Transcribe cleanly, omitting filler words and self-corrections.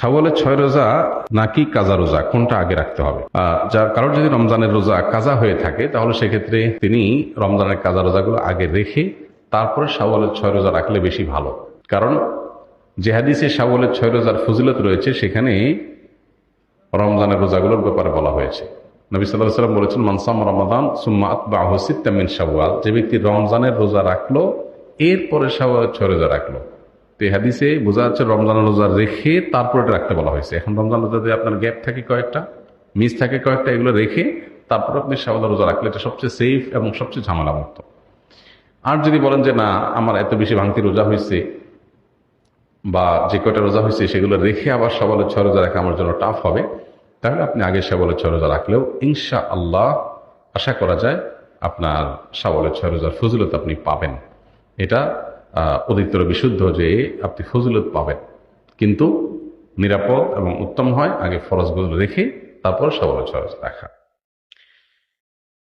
শাওয়ালের 6 রোজা নাকি কাজা রোজা কোনটা আগে রাখতে হবে? যা কারোর যদি রমজানের রোজা কাজা হয়ে থাকে তাহলে সেক্ষেত্রে তিনি রমজানের কাজা রোজাগুলো আগে রেখে তারপরে শাওয়ালের 6 রোজা রাখলে বেশি ভালো। কারণ যে হাদিসে শাওয়ালের 6 রোজার ফজিলত রয়েছে সেখানে রমজানের রোজাগুলোর ব্যাপারে বলা হয়েছে। নবী সাল্লাল্লাহু আলাইহি ওয়াসাল্লাম বলেছেন, মান সামা রমাদান সুম্মা আতবাহু সিত্তাম মিন শাওয়াল, যে ব্যক্তি রমজানের রোজা রাখলো এরপরে শাওয়ালের 6 রোজা রাখলো। তো এই হাদিসে বোঝা যাচ্ছে রমজানের রোজা রেখে তারপরে রাখতে বলা হয়েছে। এখন রমজান রোজাতে আপনার গ্যাপ থাকে কয়েকটা, মিস থাকে কয়েকটা, এগুলো রেখে তারপর আপনি শাওয়ালের রোজা রাখলে এটা সবচেয়ে সেফ এবং সবচেয়ে ঝামেলামুক্ত। আর যদি বলেন যে না, আমার এত বেশি ভাঙতি রোজা হয়েছে বা যে কয়টা রোজা হয়েছে সেগুলো রেখে আবার শাওয়ালের 6 রোজা রাখা আমার জন্য টাফ হবে, তাহলে আপনি আগে শাওয়ালের 6 রোজা রাখলেও ইনশাআল্লাহ আশা করা যায় আপনার শাওয়ালের 6 রোজার ফজিলত আপনি পাবেন। এটা অধিকতর বিশুদ্ধ যে আপনি ফজিলত পাবেন, কিন্তু নিরাপদ এবং উত্তম হয় আগে ফরজগুলো রেখে তারপর শাওয়ালের 6 রোজা রাখা।